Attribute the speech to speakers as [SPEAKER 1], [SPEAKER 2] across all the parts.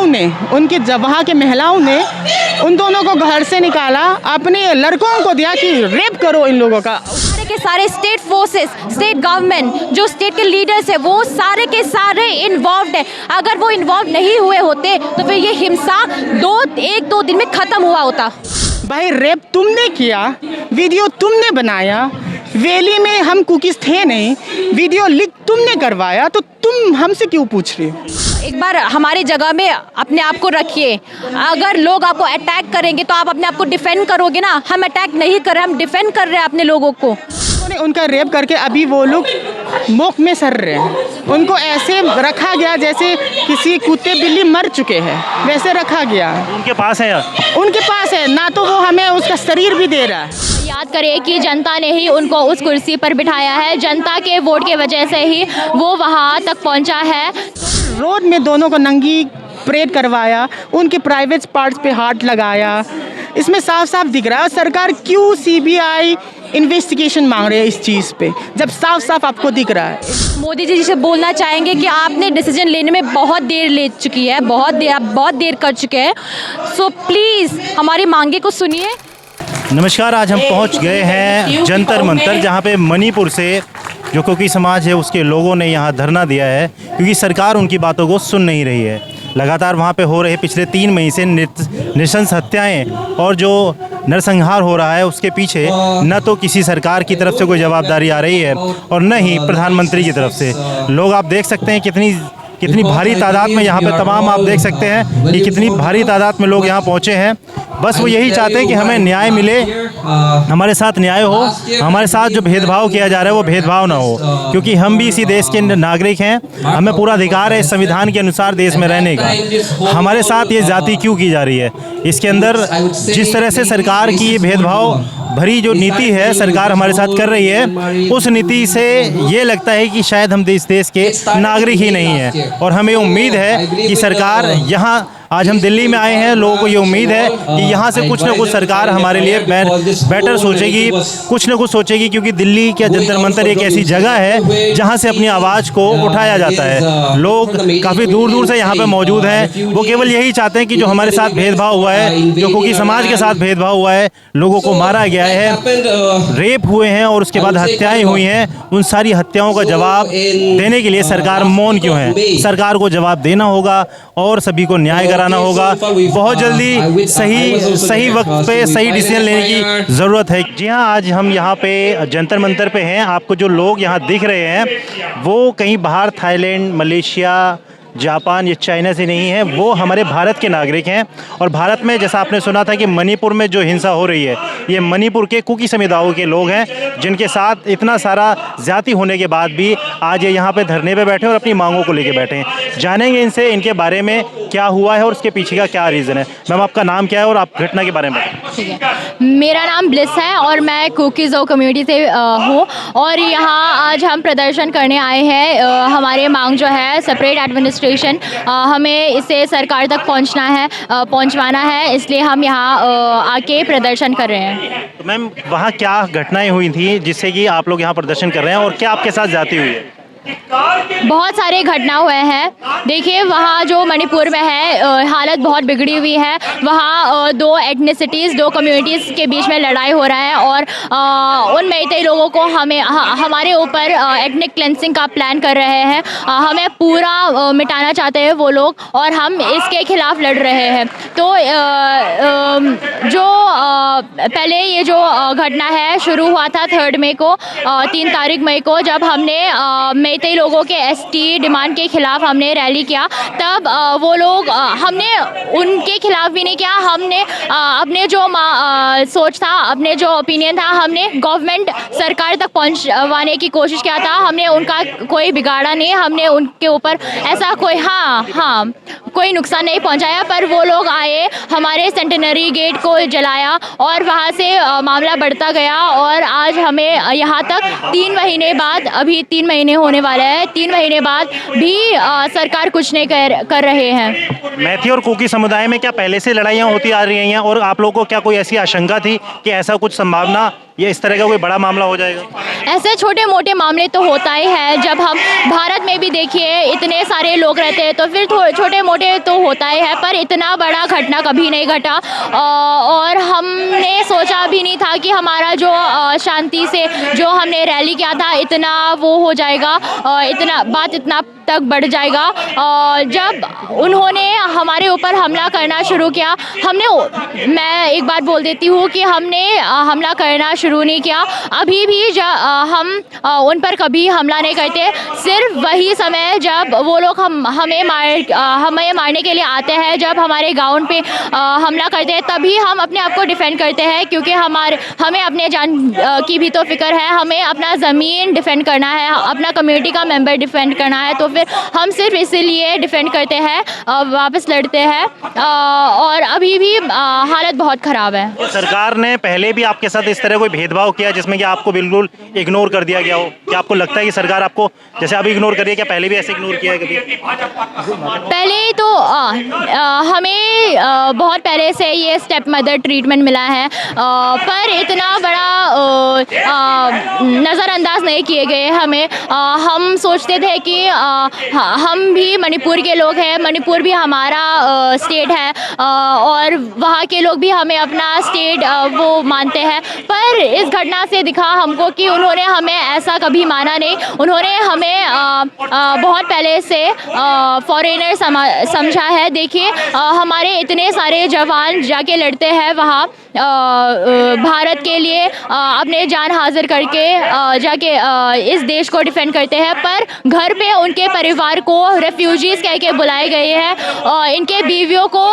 [SPEAKER 1] महिलाओं ने, उनकी वहाँ की महिलाओं ने उन दोनों को घर से निकाला, अपने लड़कों को दिया कि रेप करो इन लोगों का।
[SPEAKER 2] सारे के सारे स्टेट फोर्सेस, स्टेट गवर्नमेंट, जो स्टेट के लीडर्स है, वो सारे के सारे इन्वॉल्व है। अगर वो इन्वॉल्व नहीं हुए होते तो फिर ये हिंसा एक दो दिन में ख़त्म हुआ होता।
[SPEAKER 1] भाई रेप तुमने किया, वीडियो तुमने बनाया, वैली में हम कुकीज़ थे नहीं, वीडियो लीक तुमने करवाया, तो तुम हमसे क्यों पूछ रही हो?
[SPEAKER 2] एक बार हमारी जगह में अपने आप को रखिए। अगर लोग आपको अटैक करेंगे तो आप अपने आप को डिफेंड करोगे ना। हम अटैक नहीं कर रहे, हम डिफेंड कर रहे हैं अपने लोगों को।
[SPEAKER 1] उन्होंने उनका रेप करके अभी वो लोग मुख में सर रहे हैं। उनको ऐसे रखा गया जैसे किसी कुत्ते बिल्ली मर चुके हैं, वैसे रखा गया।
[SPEAKER 3] उनके पास है यार,
[SPEAKER 1] उनके पास है ना, तो वो हमें उसका शरीर भी दे रहा है।
[SPEAKER 2] याद करें कि जनता ने ही उनको उस कुर्सी पर बिठाया है। जनता के वोट की वजह से ही वो वहाँ तक पहुँचा है।
[SPEAKER 1] रोड में दोनों को नंगी परेड करवाया, उनके प्राइवेट पार्ट्स पे हाथ लगाया। इसमें साफ साफ दिख रहा है सरकार क्यों सीबीआई इन्वेस्टिगेशन मांग रही है इस चीज़ पे, जब साफ साफ आपको दिख रहा है।
[SPEAKER 2] मोदी जी से बोलना चाहेंगे कि आपने डिसीजन लेने में बहुत देर ले चुकी है, आप बहुत देर कर चुके हैं। सो प्लीज़ हमारी मांगे को सुनिए।
[SPEAKER 3] नमस्कार, आज हम पहुंच गए हैं जंतर मंतर, जहां पे मणिपुर से जो कुकी समाज है उसके लोगों ने यहां धरना दिया है क्योंकि सरकार उनकी बातों को सुन नहीं रही है। लगातार वहां पे हो रहे पिछले 3 महीने से नृशंस हत्याएं और जो नरसंहार हो रहा है उसके पीछे न तो किसी सरकार की तरफ से कोई जवाबदारी आ रही है और न ही प्रधानमंत्री की तरफ से। लोग आप देख सकते हैं कितनी भारी तादाद में यहाँ पे तमाम आप देख सकते हैं कि कितनी भारी तादाद में लोग यहाँ पहुँचे हैं। बस वो यही चाहते हैं कि हमें न्याय मिले, हमारे साथ न्याय हो, हमारे साथ जो भेदभाव किया जा रहा है वो भेदभाव ना हो, क्योंकि हम भी इसी देश के नागरिक हैं। हमें पूरा अधिकार है इस संविधान के अनुसार देश में रहने का। हमारे साथ ये जाति क्यों की जा रही है? इसके अंदर जिस तरह से सरकार की ये भेदभाव भरी जो नीति है सरकार हमारे साथ कर रही है, उस नीति से ये लगता है कि शायद हम इस देश के नागरिक ही नहीं हैं। और हमें उम्मीद है कि सरकार यहाँ, आज हम दिल्ली में आए हैं, लोगों को ये उम्मीद है कि यहाँ से कुछ ना कुछ सरकार हमारे लिए बेटर सोचेगी, कुछ ना कुछ सोचेगी, क्योंकि दिल्ली का जंतर मंतर एक ऐसी जगह है जहाँ से अपनी आवाज़ को उठाया जाता है। लोग काफ़ी दूर दूर से यहाँ पे मौजूद हैं। वो केवल यही चाहते हैं कि जो हमारे साथ भेदभाव हुआ है, जो कुकी समाज के साथ भेदभाव हुआ है, लोगों को मारा गया है, रेप हुए हैं और उसके बाद हत्याएं हुई हैं, उन सारी हत्याओं का जवाब देने के लिए सरकार मौन क्यों है? सरकार को जवाब देना होगा और सभी को न्याय कराना होगा। बहुत जल्दी सही वक्त पे सही डिसीजन लेने की ज़रूरत है। जी हाँ, आज हम यहाँ पे जंतर मंतर पे हैं। आपको जो लोग यहाँ दिख रहे हैं वो कहीं बाहर थाईलैंड, मलेशिया, जापान या चाइना से नहीं है, वो हमारे भारत के नागरिक हैं। और भारत में जैसा आपने सुना था कि मणिपुर में जो हिंसा हो रही है, ये मणिपुर के कुकी समुदायों के लोग हैं जिनके साथ इतना सारा ज़्यादती होने के बाद भी आज ये यहाँ पे धरने पे बैठे और अपनी मांगों को लेके बैठे हैं। जानेंगे इनसे इनके बारे में क्या हुआ है और उसके पीछे का क्या रीज़न है। मैम, आपका नाम क्या है और आप घटना के बारे में बताएं।
[SPEAKER 2] ठीक है, मेरा नाम ब्लिस है और मैं कुकीज़ कम्युनिटी से हूँ और यहाँ आज हम प्रदर्शन करने आए हैं। हमारे मांग जो है सेपरेट एडमिनिस्ट्रेशन, हमें इसे सरकार तक पहुँचवाना है, इसलिए हम यहाँ आके प्रदर्शन कर रहे हैं।
[SPEAKER 3] तो मैम, वहाँ क्या घटनाएं हुई थी जिससे कि आप लोग यहाँ प्रदर्शन कर रहे हैं और क्या आपके साथ जाती हुई है?
[SPEAKER 2] बहुत सारे घटना हुए हैं। देखिए, वहाँ जो मणिपुर में है हालत बहुत बिगड़ी हुई है। वहाँ 2 एथनिसिटीज़, 2 कम्युनिटीज़ के बीच में लड़ाई हो रहा है और उन मैतेई लोगों को हमारे ऊपर एथनिक क्लेंसिंग का प्लान कर रहे हैं। हमें पूरा मिटाना चाहते हैं वो लोग और हम इसके खिलाफ लड़ रहे हैं। तो जो पहले ये जो घटना है शुरू हुआ था 3 मई को, 3 तारीख मई को, जब हमने मैतेई लोगों के एसटी डिमांड के खिलाफ हमने रैली किया। तब वो लोग, हमने उनके खिलाफ भी नहीं किया, हमने अपने जो सोच था, अपने जो ओपिनियन था, हमने गवर्नमेंट सरकार तक पहुंचवाने की कोशिश किया था। हमने उनका कोई बिगाड़ा नहीं, हमने उनके ऊपर ऐसा कोई नुकसान नहीं पहुंचाया। पर वो लोग आए, हमारे सेंटेनरी गेट को जलाया और वहाँ से मामला बढ़ता गया और आज हमें यहाँ तक 3 महीने बाद, अभी 3 महीने होने वाले हैं, 3 महीने बाद भी सरकार कुछ नहीं कर रहे हैं।
[SPEAKER 3] मैथी और कुकी समुदाय में क्या पहले से लड़ाइयाँ होती आ रही हैं और आप लोगों को क्या कोई ऐसी आशंका थी कि ऐसा कुछ संभावना ये इस तरह का कोई बड़ा मामला हो जाएगा?
[SPEAKER 2] ऐसे छोटे मोटे मामले तो होता ही है। जब हम भारत में भी देखिए इतने सारे लोग रहते हैं तो फिर छोटे मोटे तो होता ही है, पर इतना बड़ा घटना कभी नहीं घटा। और हमने सोचा भी नहीं था कि हमारा जो शांति से जो हमने रैली किया था इतना वो हो जाएगा, इतना तक बढ़ जाएगा। जब उन्होंने हमारे ऊपर हमला करना शुरू किया, मैं एक बात बोल देती हूँ कि हमने हमला करना शुरू नहीं किया। अभी भी हम उन पर कभी हमला नहीं करते। सिर्फ वही समय जब वो लोग हमें मारने के लिए आते हैं, जब हमारे गाँव पे हमला करते हैं, तभी हम अपने आप को डिफेंड करते हैं, क्योंकि हमें अपने जान की भी तो फिक्र है। हमें अपना ज़मीन डिफेंड करना है, अपना कम्युनिटी का मेंबर डिफेंड करना है। तो फिर हम सिर्फ इसीलिए डिफेंड करते हैं, वापस लड़ते हैं। और अभी भी हालत बहुत ख़राब है।
[SPEAKER 3] सरकार ने पहले भी आपके साथ इस तरह कोई भेदभाव किया जिसमें कि आपको बिल्कुल इग्नोर कर दिया गया हो? क्या आपको लगता है कि सरकार आपको जैसे अभी इग्नोर कर रही है, क्या पहले भी ऐसे इग्नोर किया है कभी?
[SPEAKER 2] पहले तो हमें बहुत पहले से ये स्टेप मदर ट्रीटमेंट मिला है, पर इतना बड़ा नज़रअंदाज नहीं किए गए हमें। हम सोचते थे कि हम भी मणिपुर के लोग हैं, मणिपुर भी हमारा स्टेट है, और वहाँ के लोग भी हमें अपना स्टेट वो मानते हैं। पर इस घटना से दिखा हमको कि उन्होंने हमें ऐसा कभी माना नहीं। उन्होंने हमें बहुत पहले से फॉरेनर समझा है। देखिए हमारे इतने सारे जवान जाके लड़ते हैं वहाँ भारत के लिए, अपने जान हाजिर करके जाके इस देश को डिफेंड करते हैं, पर घर पे उनके परिवार को रेफ्यूजीज़ कह के बुलाए गए हैं। इनके बीवियों को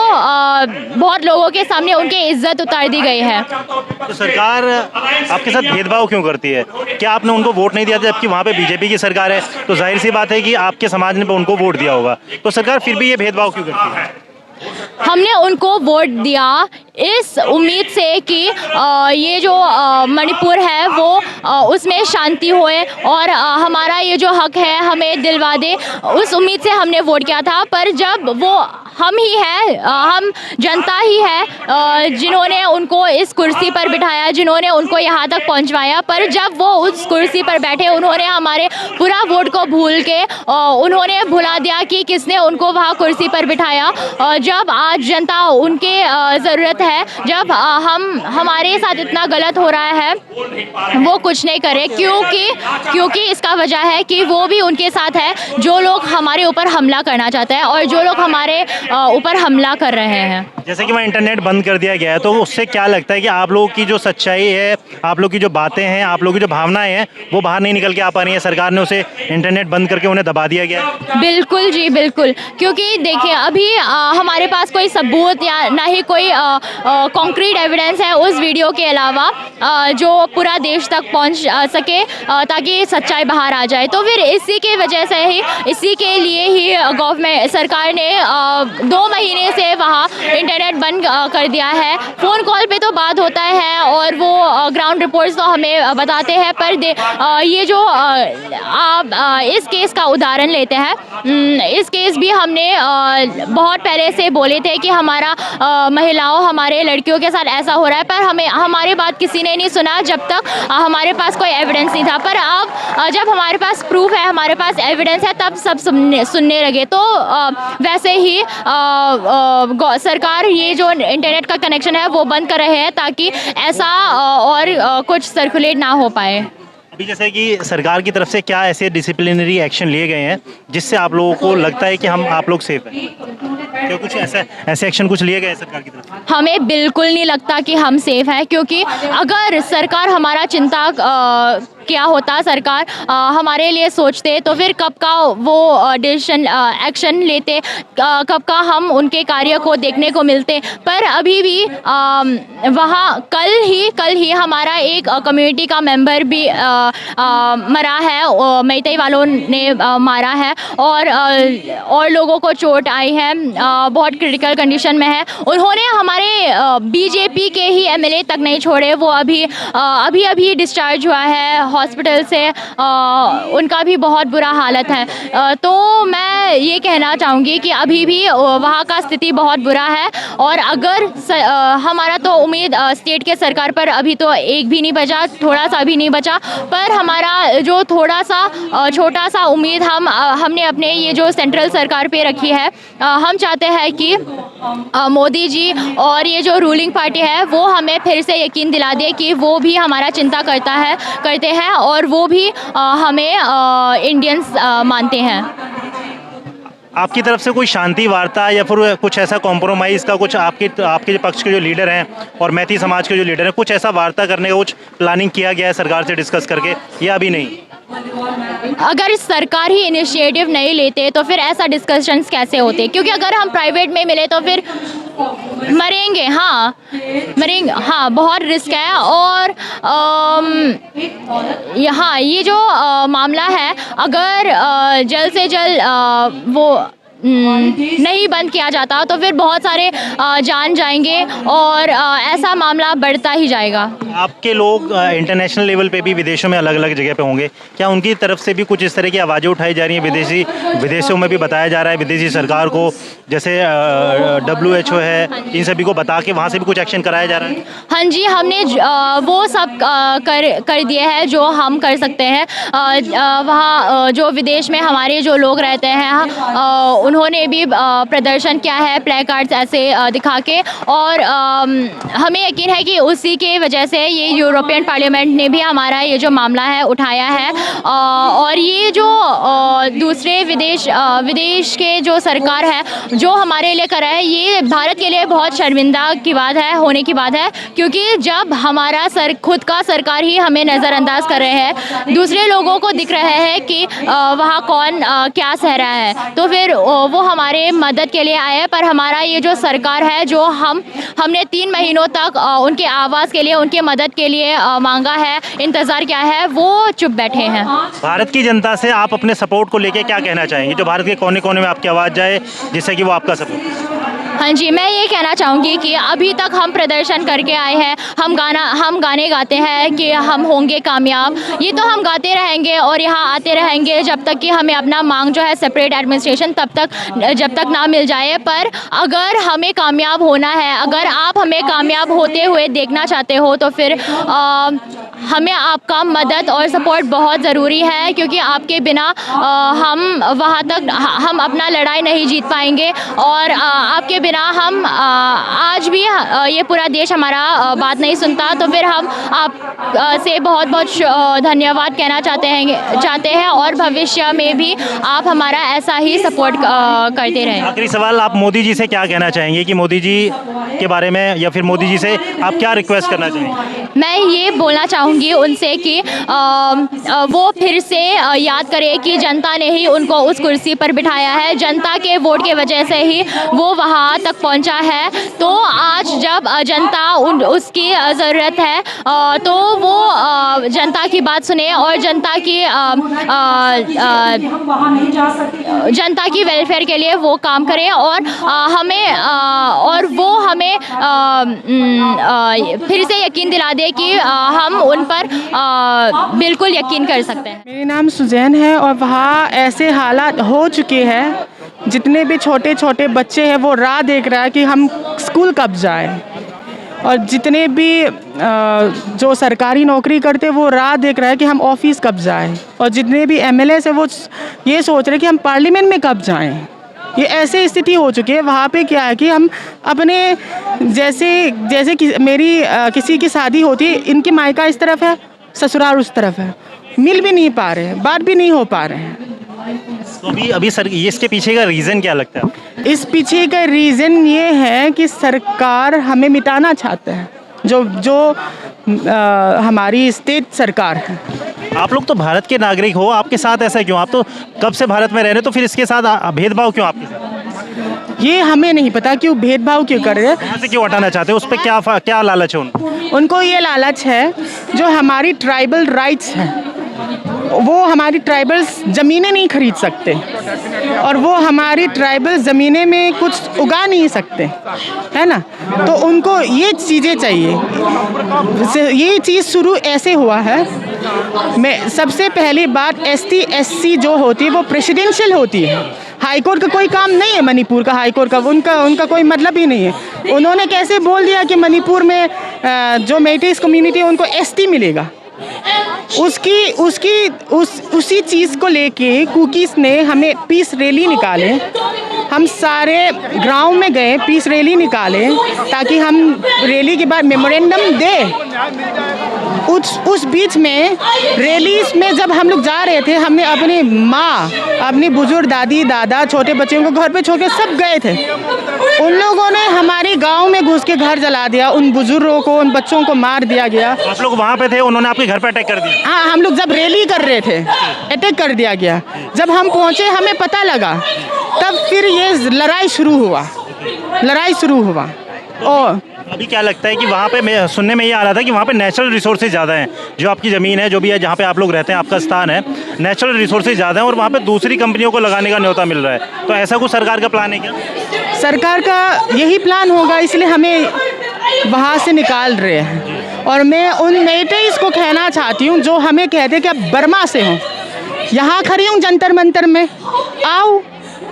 [SPEAKER 2] बहुत लोगों के सामने उनकी इज्जत उतार दी गई है।
[SPEAKER 3] तो सरकार आपके साथ भेदभाव क्यों करती है? क्या आपने उनको वोट नहीं दिया जबकि वहाँ पे बीजेपी की सरकार है? तो जाहिर सी बात है कि आपके समाज ने उनको वोट दिया होगा, तो सरकार फिर भी ये भेदभाव क्यों करती है?
[SPEAKER 2] हमने उनको वोट दिया इस उम्मीद से कि ये जो मणिपुर है वो उसमें शांति होए और हमारा ये जो हक है हमें दिलवा दे, उस उम्मीद से हमने वोट किया था। पर जब वो हम ही है, हम जनता ही है जिन्होंने उनको इस कुर्सी पर बिठाया, जिन्होंने उनको यहाँ तक पहुँचवाया, पर जब वो उस कुर्सी पर बैठे उन्होंने हमारे पूरा वोट को भूल के उन्होंने भुला दिया कि किसने उनको वहाँ कुर्सी पर बिठाया। जब आज जनता उनके ज़रूरत है, जब हमारे साथ इतना गलत हो रहा है, वो कुछ नहीं करे, क्योंकि इसका वजह है कि वो भी उनके साथ है जो लोग हमारे ऊपर हमला करना चाहते हैं और जो लोग हमारे ऊपर हमला कर रहे हैं।
[SPEAKER 3] जैसे कि वहाँ इंटरनेट बंद कर दिया गया है, तो उससे क्या लगता है कि आप लोगों की जो सच्चाई है, आप लोग की जो बातें हैं, आप लोगों की जो भावनाएं हैं, वो बाहर नहीं निकल के आ पा रही है? सरकार ने उसे इंटरनेट बंद करके उन्हें दबा दिया गया है।
[SPEAKER 2] बिल्कुल जी, बिल्कुल, क्योंकि देखिए अभी हमारे पास कोई सबूत या ना ही कोई कॉन्क्रीट एविडेंस है उस वीडियो के अलावा जो पूरा देश तक पहुंच सके ताकि सच्चाई बाहर आ जाए। तो फिर इसी की वजह से ही, इसी के लिए ही गवर्नमेंट सरकार ने 2 महीने से वहाँ इंटरनेट बंद कर दिया है। फ़ोन कॉल पे तो बात होता है और वो ग्राउंड रिपोर्ट्स तो हमें बताते हैं, पर ये जो आप इस केस का उदाहरण लेते हैं, इस केस भी हमने बहुत पहले से बोले थे कि हमारा महिलाओं, हमारे लड़कियों के साथ ऐसा हो रहा है, पर हमारी बात किसी ने नहीं सुना जब तक हमारे पास कोई एविडेंस नहीं था। पर अब जब हमारे पास प्रूफ है, हमारे पास एविडेंस है, तब सब सुनने लगे। तो वैसे ही सरकार ये जो इंटरनेट का कनेक्शन है वो बंद कर रहे हैं ताकि ऐसा और कुछ सर्कुलेट ना हो पाए।
[SPEAKER 3] अभी जैसे कि सरकार की तरफ से क्या ऐसे डिसिप्लिनरी एक्शन लिए गए हैं जिससे आप लोगों को लगता है कि आप लोग सेफ हैं? क्या कुछ ऐसे एक्शन कुछ लिए गए हैं सरकार की तरफ से?
[SPEAKER 2] हमें बिल्कुल नहीं लगता कि हम सेफ हैं, क्योंकि अगर सरकार हमारा चिंता क्या होता, सरकार हमारे लिए सोचते, तो फिर कब का वो डिसीजन एक्शन लेते, कब का हम उनके कार्य को देखने को मिलते। पर अभी भी वहाँ कल ही हमारा एक कम्युनिटी का मेंबर भी मरा है, मैतेई वालों ने मारा है और लोगों को चोट आई है, बहुत क्रिटिकल कंडीशन में है। उन्होंने हमारे बीजेपी के ही एमएलए तक नहीं छोड़े, वो अभी डिस्चार्ज हुआ है हॉस्पिटल से उनका भी बहुत बुरा हालत है। तो मैं ये कहना चाहूँगी कि अभी भी वहाँ का स्थिति बहुत बुरा है और अगर हमारा तो उम्मीद स्टेट के सरकार पर अभी तो एक भी नहीं बचा, थोड़ा सा भी नहीं बचा, पर हमारा जो थोड़ा सा छोटा सा उम्मीद हमने अपने ये जो सेंट्रल सरकार पे रखी है। हम चाहते हैं कि मोदी जी और ये जो रूलिंग पार्टी है वो हमें फिर से यकीन दिला दे कि वो भी हमारा चिंता करते हैं और वो भी हमें इंडियंस मानते हैं।
[SPEAKER 3] आपकी तरफ से कोई शांति वार्ता या फिर कुछ ऐसा कॉम्प्रोमाइज़ का कुछ आपके जो पक्ष के जो लीडर हैं और मैती समाज के जो लीडर हैं, कुछ ऐसा वार्ता करने का कुछ प्लानिंग किया गया है सरकार से डिस्कस करके, या अभी नहीं?
[SPEAKER 2] अगर सरकार ही इनिशिएटिव नहीं लेते तो फिर ऐसा डिस्कशंस कैसे होते, क्योंकि अगर हम प्राइवेट में मिले तो फिर मरेंगे। हाँ, बहुत रिस्क है। और यहाँ ये जो मामला है, अगर जल्द से जल्द वो नहीं बंद किया जाता तो फिर बहुत सारे जान जाएंगे और ऐसा मामला बढ़ता ही जाएगा।
[SPEAKER 3] आपके लोग इंटरनेशनल लेवल पे भी विदेशों में अलग अलग जगह पे होंगे, क्या उनकी तरफ से भी कुछ इस तरह की आवाज़ें उठाई जा रही हैं? विदेशों में भी बताया जा रहा है विदेशी सरकार को, जैसे WHO है, इन सभी को बता के वहाँ से भी कुछ एक्शन कराया जा रहा है? हाँ
[SPEAKER 2] जी, हमने वो सब कर दिए हैं जो हम कर सकते हैं। वहाँ जो विदेश में हमारे जो लोग रहते हैं उन्होंने भी प्रदर्शन किया है, प्ले कार्ड्स ऐसे दिखा के, और हमें यकीन है कि उसी के वजह से ये यूरोपियन पार्लियामेंट ने भी हमारा ये जो मामला है उठाया है। और ये जो दूसरे विदेश के जो सरकार है जो हमारे लिए कर रहा है, ये भारत के लिए बहुत शर्मिंदा की बात है, होने की बात है, क्योंकि जब हमारा खुद का सरकार ही हमें नज़रअंदाज कर रहे हैं, दूसरे लोगों को दिख रहा है कि वहाँ कौन क्या सह रहा है, तो फिर वो हमारे मदद के लिए आए हैं। पर हमारा ये जो सरकार है, जो हमने 3 महीनों तक उनके आवाज़ के लिए, उनके मदद के लिए मांगा है, इंतज़ार किया है, वो चुप बैठे हैं।
[SPEAKER 3] भारत की जनता से आप अपने सपोर्ट को लेके क्या कहना चाहेंगे, जो भारत के कोने कोने में आपकी आवाज़ जाए, जिससे कि वो आपका सपोर्ट?
[SPEAKER 2] हाँ जी, मैं ये कहना चाहूँगी कि अभी तक हम प्रदर्शन करके आए हैं, हम गाने गाते हैं कि हम होंगे कामयाब, ये तो हम गाते रहेंगे और यहाँ आते रहेंगे जब तक कि हमें अपना मांग जो है सेपरेट एडमिनिस्ट्रेशन जब तक ना मिल जाए। पर अगर हमें कामयाब होना है, अगर आप हमें कामयाब होते हुए देखना चाहते हो, तो फिर हमें आपका मदद और सपोर्ट बहुत ज़रूरी है, क्योंकि आपके बिना हम वहाँ तक हम अपना लड़ाई नहीं जीत पाएंगे, और आपके बिना हम आज भी ये पूरा देश हमारा बात नहीं सुनता। तो फिर हम आप से बहुत बहुत धन्यवाद कहना चाहते हैं और भविष्य में भी आप हमारा ऐसा ही सपोर्ट करते रहें।
[SPEAKER 3] आखिरी सवाल, आप मोदी जी से क्या कहना चाहेंगे कि मोदी जी के बारे में, या फिर मोदी जी से आप क्या रिक्वेस्ट करना चाहेंगे?
[SPEAKER 2] मैं ये बोलना चाहूँगी उनसे कि वो फिर से याद करें कि जनता ने ही उनको उस कुर्सी पर बिठाया है, जनता के वोट के वजह से ही वो वहाँ तक पहुँचा है। तो आज जब जनता उसकी ज़रूरत है, तो वो जनता की बात सुने और जनता की वेलफेयर के लिए वो काम करें, और वो हमें फिर से यकीन दिला दे कि हम उन पर बिल्कुल यकीन कर सकते हैं।
[SPEAKER 1] मेरा नाम सुजैन है और वहाँ ऐसे हालात हो चुके हैं, जितने भी छोटे छोटे बच्चे हैं वो राह देख रहा है कि हम स्कूल कब जाएं, और जितने भी जो सरकारी नौकरी करते हैं वो राह देख रहा है कि हम ऑफिस कब जाएं, और जितने भी MLA हैं वो ये सोच रहे हैं कि हम पार्लियामेंट में कब जाएं। ये ऐसे स्थिति हो चुकी है। वहाँ पे क्या है कि हम अपने जैसे कि मेरी किसी की शादी होती है, इनकी मायका इस तरफ है, ससुराल उस तरफ है, मिल भी नहीं पा रहे हैं, बात भी नहीं हो पा रहे हैं।
[SPEAKER 3] तो अभी सर, इसके पीछे का रीज़न क्या लगता है?
[SPEAKER 1] इस पीछे का रीज़न ये है कि सरकार हमें मिटाना चाहता है, जो हमारी स्टेट सरकार है।
[SPEAKER 3] आप लोग तो भारत के नागरिक हो, आपके साथ ऐसा क्यों? आप तो कब से भारत में रह रहे, तो फिर इसके साथ भेदभाव क्यों आपके साथ?
[SPEAKER 1] ये हमें नहीं पता क्यों भेदभाव क्यों कर रहे हैं,
[SPEAKER 3] यहाँ से क्यों हटाना चाहते हैं, उस पर क्या लालच है
[SPEAKER 1] उनको ये लालच है, जो हमारी ट्राइबल राइट्स हैं, वो हमारी ट्राइबल्स ज़मीनें नहीं खरीद सकते, और वो हमारी ट्राइबल ज़मीनें में कुछ उगा नहीं सकते, है ना। तो उनको ये चीज़ें चाहिए। ये चीज़ शुरू ऐसे हुआ है मैं सबसे पहली बात ST SC जो होती है वो प्रेसिडेंशियल होती है। हाई कोर्ट का कोई काम नहीं है मणिपुर का, हाई कोर्ट का उनका कोई मतलब ही नहीं है। उन्होंने कैसे बोल दिया कि मणिपुर में जो मेइटेस कम्युनिटी है उनको ST मिलेगा। उसी चीज़ को लेके कुकीज़ ने हमें पीस रैली निकाले, हम सारे गांव में गए, पीस रैली निकाले ताकि हम रैली के बाद मेमोरेंडम दे। उस बीच में रैलीज में जब हम लोग जा रहे थे, हमने अपनी माँ, अपनी बुजुर्ग दादी दादा, छोटे बच्चों को घर पे छोड़ के सब गए थे। उन लोगों ने हमारे गांव में घुस के घर जला दिया, उन बुजुर्गों को, उन बच्चों को मार दिया गया।
[SPEAKER 3] आप लोग वहाँ पे थे, उन्होंने आपके घर पे अटैक कर दिया?
[SPEAKER 1] हाँ, हम लोग जब रैली कर रहे थे अटैक कर दिया गया। जब हम पहुँचे हमें पता लगा, तब फिर ये लड़ाई शुरू हुआ। और
[SPEAKER 3] अभी क्या लगता है कि वहाँ पे मैं सुनने में ये आ रहा था कि वहाँ पे नेचुरल रिसोर्सेज ज़्यादा हैं, जो आपकी ज़मीन है, जो भी है, जहाँ पे आप लोग रहते हैं, आपका स्थान है, नेचुरल रिसोर्सेज ज़्यादा हैं और वहाँ पे दूसरी कंपनियों को लगाने का न्योता मिल रहा है। तो ऐसा कुछ सरकार का प्लान है क्या?
[SPEAKER 1] सरकार का यही प्लान होगा, इसलिए हमें वहाँ से निकाल रहे हैं। और मैं उन मेइटेस को कहना चाहती हूँ जो हमें कहते हैं कि आप बर्मा से हो, यहाँ खड़ी हूँ जंतर मंतर में, आओ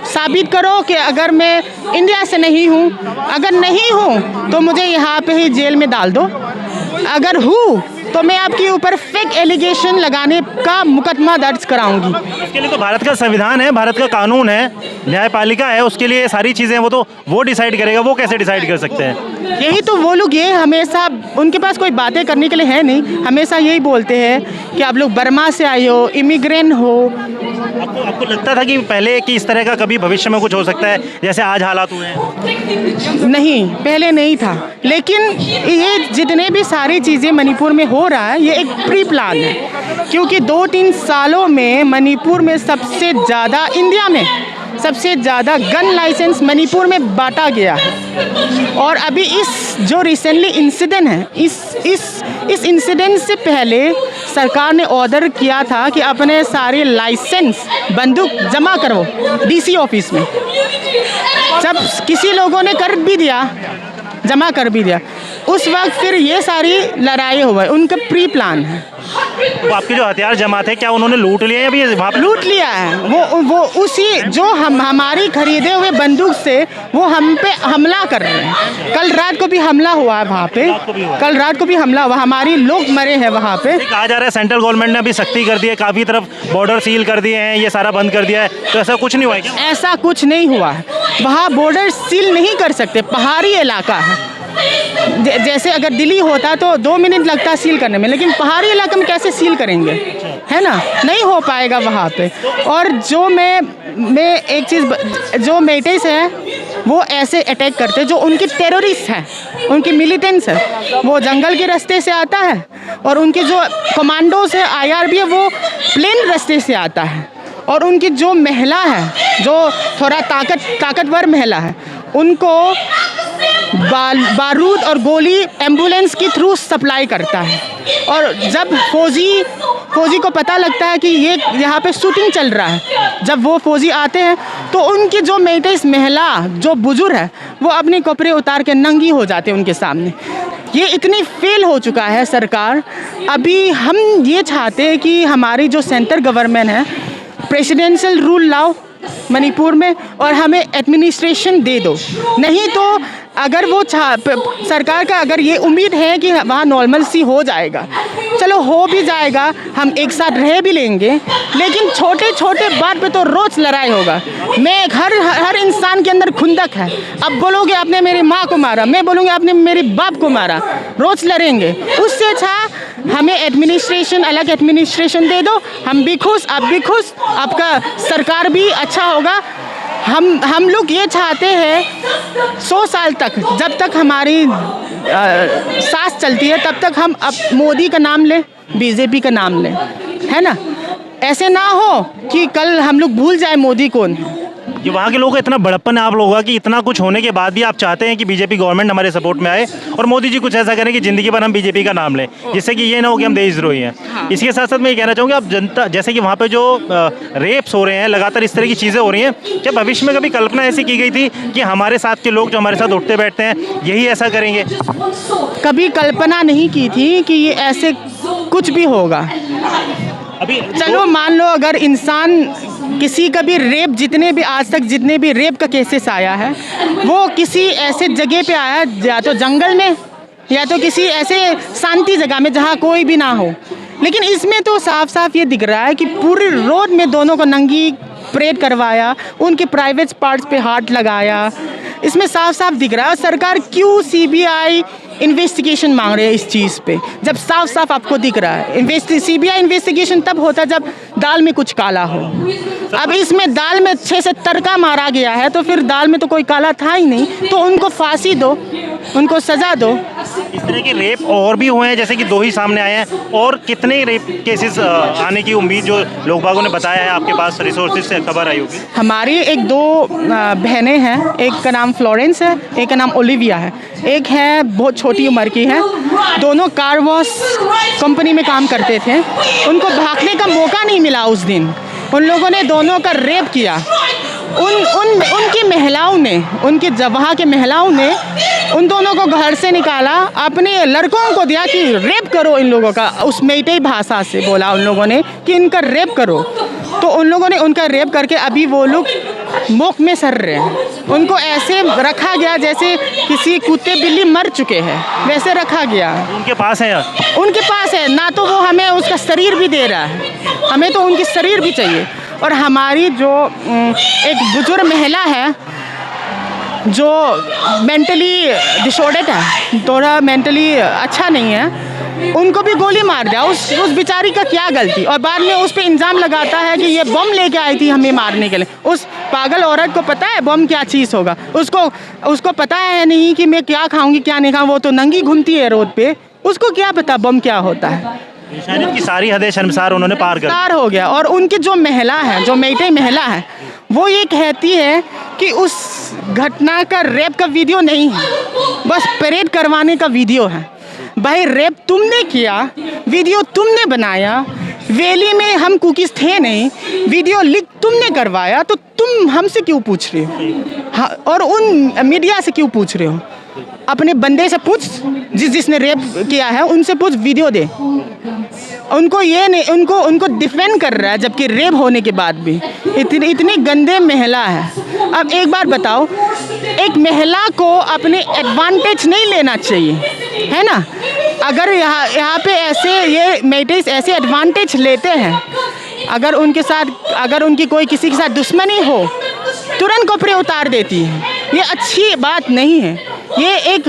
[SPEAKER 1] साबित करो कि अगर मैं इंडिया से नहीं हूँ, अगर नहीं हूँ तो मुझे यहाँ पे ही जेल में डाल दो, अगर हूँ तो मैं आपके ऊपर फेक एलिगेशन लगाने का मुकदमा दर्ज कराऊंगी।
[SPEAKER 3] इसके लिए तो भारत का संविधान है, भारत का कानून है, न्यायपालिका है, उसके लिए सारी चीज़ें वो डिसाइड करेगा। वो कैसे डिसाइड कर सकते हैं?
[SPEAKER 1] यही तो वो लोग ये हमेशा, उनके पास कोई बातें करने के लिए है नहीं, हमेशा यही बोलते हैं कि आप लोग बर्मा से आए हो, इमिग्रेंट हो।
[SPEAKER 3] आपको लगता था कि पहले कि इस तरह का कभी भविष्य में कुछ हो सकता है जैसे आज हालात हुए हैं?
[SPEAKER 1] नहीं, पहले नहीं था, लेकिन ये जितने भी सारी चीज़ें मणिपुर में हो रहा है, ये एक प्री प्लान है, क्योंकि 2-3 सालों में मणिपुर में सबसे ज़्यादा, इंडिया में सबसे ज़्यादा गन लाइसेंस मणिपुर में बांटा गया है। और अभी इस जो रिसेंटली इंसिडेंट है, इस इंसिडेंट से पहले सरकार ने ऑर्डर किया था कि अपने सारे लाइसेंस बंदूक जमा करो DC ऑफिस में। जब किसी लोगों ने कर भी दिया, जमा कर भी दिया, उस वक्त फिर ये सारी लड़ाई हुआ है। उनका प्री प्लान है।
[SPEAKER 3] तो आपके जो हथियार जमा थे, क्या उन्होंने लूट लिए या भी वहाँ पे
[SPEAKER 1] लूट लिया है? वो उसी जो हमारी खरीदे हुए बंदूक से वो हम पे हमला कर रहे हैं। कल रात को भी हमला हुआ है वहाँ पे, कल रात को भी हमला हुआ, हमारी लोग मरे हैं वहाँ पे।
[SPEAKER 3] कहा जा रहा है सेंट्रल गवर्नमेंट ने अभी सख्ती कर दी है, काफ़ी तरफ बॉर्डर सील कर दिए हैं, ये सारा बंद कर दिया है, तो ऐसा कुछ नहीं हुआ है क्या?
[SPEAKER 1] ऐसा कुछ नहीं हुआ है, वहाँ बॉर्डर सील नहीं कर सकते, पहाड़ी इलाका है। जैसे अगर दिल्ली होता तो 2 मिनट लगता सील करने में, लेकिन पहाड़ी इलाके में कैसे सील करेंगे, है ना? नहीं हो पाएगा वहाँ पे। और जो मैं एक चीज़, जो मेइटेस है वो ऐसे अटैक करते जो उनके टेररिस्ट हैं, उनके मिलिटेंट्स हैं, वो जंगल के रास्ते से आता है, और उनके जो कमांडोज है, IRB है, वो प्लेन रास्ते से आता है। और उनकी जो महिला है, जो थोड़ा ताकतवर महिला है, उनको बारूद और गोली एम्बुलेंस के थ्रू सप्लाई करता है। और जब फौजी को पता लगता है कि ये यहाँ पे शूटिंग चल रहा है, जब वो फौजी आते हैं तो उनकी जो मेइटेस महिला, जो बुजुर्ग है, वो अपने कपड़े उतार के नंगी हो जाते हैं उनके सामने। ये इतनी फेल हो चुका है सरकार। अभी हम ये चाहते हैं कि हमारी जो सेंट्रल गवर्नमेंट है, प्रेसिडेंशियल रूल लाओ मणिपुर में और हमें एडमिनिस्ट्रेशन दे दो। नहीं तो अगर वो सरकार का अगर ये उम्मीद है कि वहाँ नॉर्मल सी हो जाएगा, चलो हो भी जाएगा, हम एक साथ रह भी लेंगे, लेकिन छोटे छोटे बात पे तो रोज़ लड़ाई होगा। मैं हर इंसान के अंदर खुंदक है। अब बोलोगे आपने मेरी माँ को मारा, मैं बोलूँगी आपने मेरे बाप को मारा, रोज़ लड़ेंगे। उससे अच्छा हमें एडमिनिस्ट्रेशन, अलग एडमिनिस्ट्रेशन दे दो, हम भी खुश, आप भी खुश, आपका सरकार भी अच्छा होगा। हम लोग ये चाहते हैं 100 साल तक, जब तक हमारी सांस चलती है, तब तक हम अब मोदी का नाम लें, BJP का नाम लें, है ना? ऐसे ना हो कि कल हम लोग भूल जाए मोदी कौन है।
[SPEAKER 3] ये वहाँ के लोगों का इतना बड़प्पन है आप लोगों का कि इतना कुछ होने के बाद भी आप चाहते हैं कि बीजेपी गवर्नमेंट हमारे सपोर्ट में आए और मोदी जी कुछ ऐसा करें कि ज़िंदगी भर हम बीजेपी का नाम लें, जिससे कि ये ना हो कि हम देशद्रोही हैं।
[SPEAKER 1] हाँ।
[SPEAKER 3] इसके साथ साथ मैं ये कहना चाहूँगा, आप जनता, जैसे कि वहाँ पे जो रेप्स हो रहे हैं, लगातार इस तरह की चीज़ें हो रही हैं, क्या भविष्य में कभी कल्पना ऐसी की गई थी कि हमारे साथ के लोग जो हमारे साथ उठते बैठते हैं यही ऐसा करेंगे?
[SPEAKER 1] कभी कल्पना नहीं की थी कि ये ऐसे कुछ भी होगा।
[SPEAKER 3] अभी
[SPEAKER 1] चलो मान लो अगर इंसान किसी का भी रेप, जितने भी आज तक जितने भी रेप का केसेस आया है वो किसी ऐसे जगह पे आया, या तो जंगल में या तो किसी ऐसे शांति जगह में जहाँ कोई भी ना हो। लेकिन इसमें तो साफ साफ ये दिख रहा है कि पूरी रोड में दोनों को नंगी परेड करवाया, उनके प्राइवेट पार्ट्स पे हाथ लगाया। इसमें साफ साफ दिख रहा है सरकार क्यों सीबीआई इन्वेस्टिगेशन मांग रही है इस चीज़ पे, जब साफ साफ आपको दिख रहा है। सीबीआई इन्वेस्टिगेशन तब होता जब दाल में कुछ काला हो। अब इसमें दाल में 6 से तड़का मारा गया है तो फिर दाल में तो कोई काला था ही नहीं, तो उनको फांसी दो, उनको सजा दो।
[SPEAKER 3] इस तरह के रेप और भी हुए हैं, जैसे कि 2 ही सामने आए हैं, और कितने रेप केसेस आने की उम्मीद जो लोग बागों ने बताया है, आपके पास रिसोर्सेज से खबर आई होगी?
[SPEAKER 1] हमारी 1-2 बहनें हैं, एक का नाम फ्लोरेंस है, एक का नाम ओलिविया है, एक है बहुत छोटी उम्र की है। दोनों कार वॉश कंपनी में काम करते थे। उनको भागने का मौका नहीं मिला उस दिन, उन लोगों ने दोनों का रेप किया। उनकी महिलाओं ने, उनके वहाँ के महिलाओं ने उन दोनों को घर से निकाला, अपने लड़कों को दिया कि रेप करो इन लोगों का। उस मेइतेई भाषा से बोला उन लोगों ने कि इनका रेप करो, तो उन लोगों ने उनका रेप करके अभी वो लोग मुख में सर रहे हैं। उनको ऐसे रखा गया जैसे किसी कुत्ते बिल्ली मर चुके हैं, वैसे रखा गया।
[SPEAKER 3] उनके पास है
[SPEAKER 1] उनके पास है ना, तो वो हमें उसका शरीर भी दे रहा है, हमें तो उनकी शरीर भी चाहिए। और हमारी जो एक बुजुर्ग महिला है जो मेंटली डिसऑर्डर्ड है, थोड़ा मेंटली अच्छा नहीं है, उनको भी गोली मार दिया। उस बेचारी का क्या गलती, और बाद में उस पर इल्ज़ाम लगाता है कि ये बम लेके आई थी हमें मारने के लिए। उस पागल औरत को पता है बम क्या चीज़ होगा, उसको पता है नहीं कि मैं क्या खाऊंगी क्या नहीं खाऊँ। वो तो नंगी घूमती है रोड पे, उसको क्या पता बम क्या होता है।
[SPEAKER 3] इंसानियत की सारी हदें शर्मसार उन्होंने पार
[SPEAKER 1] हो गया। और उनकी जो महिला है, जो मेइतेई महिला है, वो ये कहती है कि उस घटना का रेप का वीडियो नहीं है, बस परेड करवाने का वीडियो है। भाई रेप तुमने किया, वीडियो तुमने बनाया, वैली में हम कुकीज़ थे नहीं, वीडियो लीक तुमने करवाया, तो तुम हमसे क्यों पूछ रहे हो? हाँ, और उन मीडिया से क्यों पूछ रहे हो? अपने बंदे से पूछ, जिसने रेप किया है उनसे पूछ, वीडियो दे। उनको ये नहीं, उनको डिफेंड कर रहा है, जबकि रेप होने के बाद भी इतनी गंदे महिला है। अब एक बार बताओ, एक महिला को अपने एडवांटेज नहीं लेना चाहिए, है ना? अगर यहाँ पे ऐसे ये मेइतेईस ऐसे एडवांटेज लेते हैं, अगर उनके साथ, अगर उनकी कोई किसी के साथ दुश्मनी हो, तुरंत कपड़े उतार देती है। ये अच्छी बात नहीं है, ये एक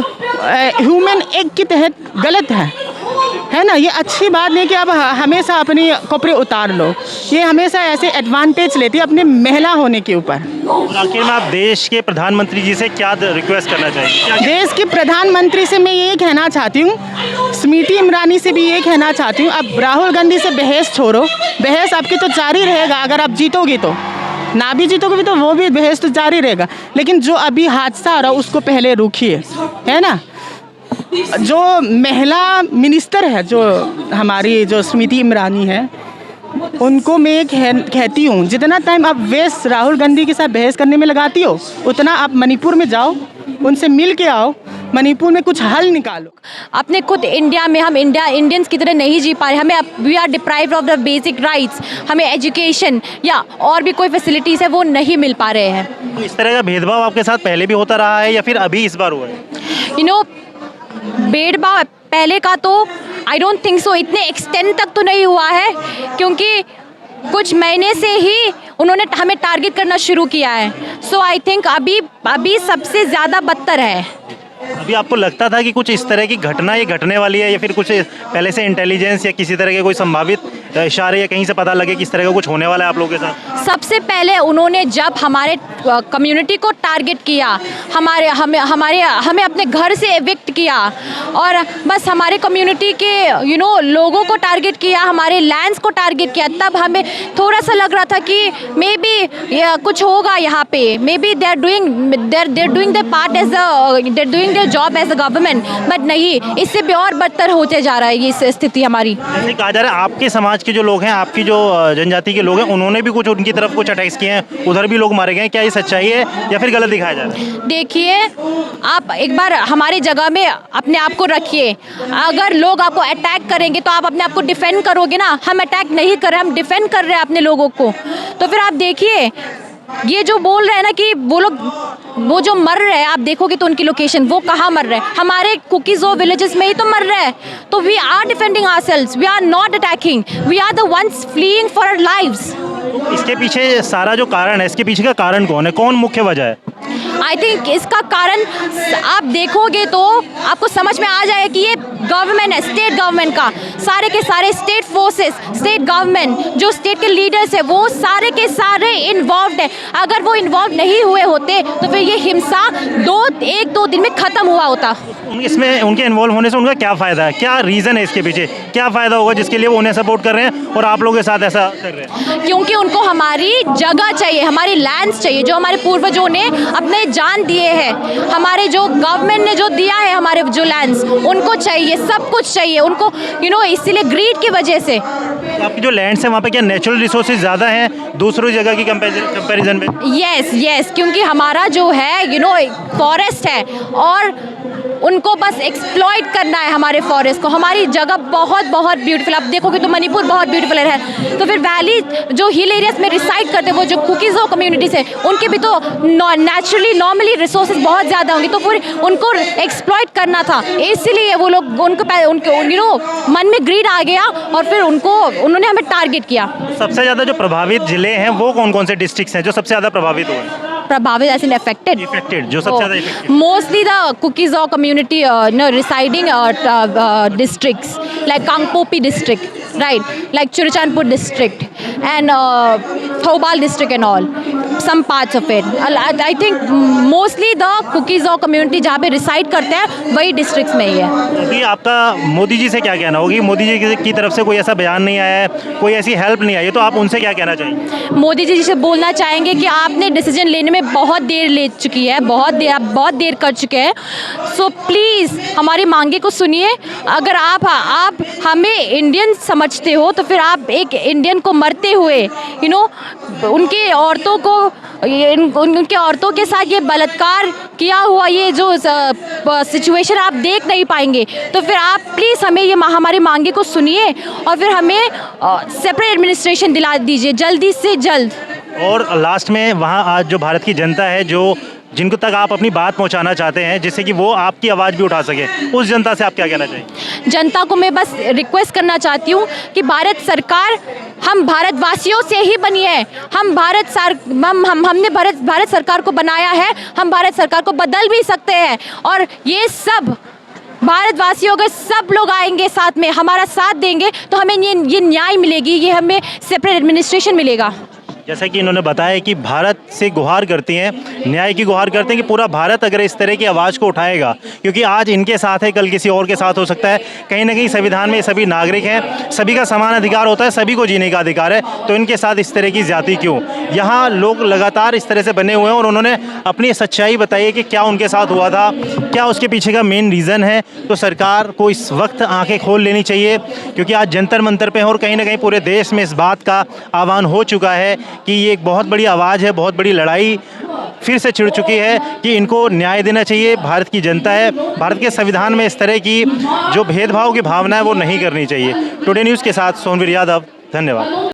[SPEAKER 1] ह्यूमन एक्ट के तहत गलत है ना? ये अच्छी बात नहीं कि आप हमेशा अपने कपड़े उतार लो। ये हमेशा ऐसे एडवांटेज लेती है अपने महिला होने के ऊपर।
[SPEAKER 3] आखिर में आप देश के प्रधानमंत्री जी से क्या रिक्वेस्ट करना चाहेंगे?
[SPEAKER 1] देश के प्रधानमंत्री से मैं ये कहना चाहती हूँ, स्मृति ईरानी से भी ये कहना चाहती हूँ, अब राहुल गांधी से बहस छोड़ो। बहस आपकी तो जारी रहेगा, अगर आप जीतोगे तो, ना भी जीतोगे तो वो भी बहस तो जारी रहेगा। लेकिन जो अभी हादसा आ रहा है उसको पहले रोकिए, है ना? जो महिला मिनिस्टर है, जो हमारी जो स्मृति ईरानी है, उनको मैं कहती हूँ, जितना टाइम आप वेस्ट राहुल गांधी के साथ बहस करने में लगाती हो, उतना आप मणिपुर में जाओ, उनसे मिल के आओ, मणिपुर में कुछ हल निकालो।
[SPEAKER 2] अपने खुद इंडिया में हम इंडियंस की तरह नहीं जी पा रहे, हमें we are deprived of the basic rights, हमें एजुकेशन या और भी कोई फैसिलिटीज़ है वो नहीं मिल पा रहे हैं।
[SPEAKER 3] तो इस तरह का भेदभाव आपके साथ पहले भी होता रहा है या फिर अभी इस बार हुआ है?
[SPEAKER 2] यू नो, भेदभाव पहले का तो आई डोंट थिंक सो इतने एक्सटेंड तक तो नहीं हुआ है, क्योंकि कुछ महीने से ही उन्होंने हमें टारगेट करना शुरू किया है। सो आई थिंक अभी सबसे ज़्यादा बदतर है।
[SPEAKER 3] अभी आपको लगता था कि कुछ इस तरह की घटना ये घटने वाली है, या फिर कुछ पहले से इंटेलिजेंस या किसी तरह के कोई संभावित इशारे या कहीं से पता लगे कि इस तरह का कुछ होने वाला है आप लोगों के साथ?
[SPEAKER 2] सबसे पहले उन्होंने जब हमारे कम्युनिटी को टारगेट किया, हमें अपने घर से एविक्ट किया, और बस हमारे कम्युनिटी के लोगों को टारगेट किया, हमारे लैंड्स को टारगेट किया, तब हमें थोड़ा सा लग रहा था कि मे बी कुछ होगा यहाँ पे, maybe they are doing their part as their doing
[SPEAKER 4] getting a job as a government, but नहीं, इससे भी और बदतर होते जा रहा है ये स्थिति हमारी।
[SPEAKER 3] जैसे कहा जा रहा है आपके समाज के जो लोग हैं, आपकी जो जनजाति के लोग हैं, उन्होंने भी कुछ उनकी तरफ कुछ अटैक्स किए हैं, उधर भी लोग मारे गए हैं, क्या ये सच्चाई है या फिर गलत दिखाया जा रहा है?
[SPEAKER 4] देखिए, आप एक बार हमारी जगह में अपने आप को रखिए। अगर लोग आपको अटैक करेंगे तो आप अपने आप को डिफेंड करोगे ना। हम अटैक नहीं कर रहे, हम डिफेंड कर रहे हैं अपने लोगों को। तो फिर आप देखिए, ये जो बोल रहे हैं ना कि वो लोग, वो जो मर रहे हैं, आप देखोगे तो उनकी लोकेशन, वो कहाँ मर रहे हैं? हमारे कुकीज़ और विलेजेस में ही तो मर रहे हैं। तो we are defending ourselves, we are not attacking, we are the ones fleeing for our lives.
[SPEAKER 3] इसके पीछे सारा जो कारण है, इसके पीछे का कारण कौन है, कौन मुख्य वजह है?
[SPEAKER 4] आई थिंक इसका कारण आप देखोगे तो आपको समझ में आ जाएगा कि ये गवर्नमेंट है, स्टेट गवर्नमेंट का, सारे के सारे स्टेट फोर्सेस, स्टेट गवर्नमेंट, जो स्टेट के लीडर्स है, वो सारे के सारे इन्वॉल्व है। अगर वो इन्वॉल्व नहीं हुए होते तो फिर ये हिंसा एक दो दिन में ख़त्म हुआ होता।
[SPEAKER 3] इसमें उनके इन्वॉल्व होने से उनका क्या फ़ायदा है, क्या रीज़न है इसके पीछे, क्या फ़ायदा होगा जिसके लिए वो उन्हें सपोर्ट कर रहे हैं और आप लोगों के साथ ऐसा कर रहे हैं?
[SPEAKER 4] क्योंकि उनको हमारी जगह चाहिए, हमारी लैंड्स चाहिए, जो हमारे पूर्वजों ने अपने जान दिए हैं, हमारे जो गवर्नमेंट ने जो दिया है, हमारे जो लैंड्स, उनको चाहिए, सब कुछ चाहिए उनको, इसीलिए ग्रीड की वजह से।
[SPEAKER 3] तो आपकी जो लैंड्स है वहाँ पे क्या नेचुरल रिसोर्सेज ज़्यादा हैं दूसरों जगह की कंपैरिजन में?
[SPEAKER 4] यस, क्योंकि हमारा जो है फॉरेस्ट है और उनको बस एक्सप्लॉइट करना है हमारे फॉरेस्ट को। हमारी जगह बहुत बहुत ब्यूटीफुल, आप देखोगे तो मणिपुर बहुत ब्यूटीफुल है। तो फिर वैली जो हिल एरियाज में रिसाइड करते हैं, वो जो कुकीज़ और कम्युनिटीज़ है, उनके भी तो नेचुरली नॉर्मली रिसोर्सेज बहुत ज़्यादा होंगे, तो फिर उनको एक्सप्लॉइट करना था। इसीलिए वो लोग उनको मन में ग्रीड आ गया और फिर उन्होंने हमें टारगेट किया।
[SPEAKER 3] सबसे ज़्यादा जो प्रभावित ज़िले हैं वो कौन कौन से डिस्ट्रिक्ट्स हैं जो सबसे ज़्यादा प्रभावित हुए?
[SPEAKER 4] प्रभावित एज इन अफेक्टेड,
[SPEAKER 3] जो सबसे ज़्यादा इफेक्टेड?
[SPEAKER 4] मोस्टली द कुकीज़ और community residing districts like Kangpopi district, right, like Churachandpur district and Thobal district and all, some parts of it. I think mostly the cookies और community जहाँ पे reside करते हैं वही डिस्ट्रिक्ट्स में ही है।
[SPEAKER 3] अभी आपका मोदी जी से क्या कहना होगी? मोदी जी की तरफ से कोई ऐसा बयान नहीं आया है, कोई ऐसी हेल्प नहीं आई है, तो आप उनसे क्या कहना चाहेंगे?
[SPEAKER 4] मोदी जी से बोलना चाहेंगे कि आपने डिसीजन लेने में बहुत देर ले चुकी है, आप बहुत देर कर चुके हैं। सो प्लीज़ हमारी मांगे को सुनिए। अगर आप हमें इंडियन समझते हो तो फिर आप एक इंडियन को मरते हुए उनके औरतों के साथ ये बलात्कार किया हुआ ये जो सिचुएशन आप देख नहीं पाएंगे। तो फिर आप प्लीज़ हमें हमारी मांगे को सुनिए और फिर हमें सेपरेट एडमिनिस्ट्रेशन दिला दीजिए जल्दी से जल्द।
[SPEAKER 3] और लास्ट में वहाँ आज जो भारत की जनता है, जिनको तक आप अपनी बात पहुंचाना चाहते हैं जिससे कि वो आपकी आवाज़ भी उठा सके, उस जनता से आप क्या कहना चाहिए?
[SPEAKER 4] जनता को मैं बस रिक्वेस्ट करना चाहती हूँ कि भारत सरकार हम भारतवासियों से ही बनी है। हमने भारत सरकार को बनाया है, हम भारत सरकार को बदल भी सकते हैं। और ये सब भारतवासियों अगर सब लोग आएंगे साथ में, हमारा साथ देंगे, तो हमें ये न्याय मिलेगी, ये हमें सेपरेट एडमिनिस्ट्रेशन मिलेगा।
[SPEAKER 3] जैसा कि इन्होंने बताया कि भारत से गुहार करती हैं, न्याय की गुहार करते हैं कि पूरा भारत अगर इस तरह की आवाज़ को उठाएगा, क्योंकि आज इनके साथ है, कल किसी और के साथ हो सकता है। कहीं ना कहीं संविधान में सभी नागरिक हैं, सभी का समान अधिकार होता है, सभी को जीने का अधिकार है, तो इनके साथ इस तरह की ज़्यादती क्यों? यहाँ लोग लगातार इस तरह से बने हुए हैं और उन्होंने अपनी सच्चाई बताई है कि क्या उनके साथ हुआ था, क्या उसके पीछे का मेन रीज़न है। तो सरकार को इस वक्त आँखें खोल लेनी चाहिए, क्योंकि आज जंतर मंतर पे हैं और कहीं ना कहीं पूरे देश में इस बात का आह्वान हो चुका है कि ये एक बहुत बड़ी आवाज़ है, बहुत बड़ी लड़ाई फिर से छिड़ चुकी है कि इनको न्याय देना चाहिए। भारत की जनता है, भारत के संविधान में इस तरह की जो भेदभाव की भावना है वो नहीं करनी चाहिए। टुडे न्यूज़ के साथ सोनवीर यादव, धन्यवाद।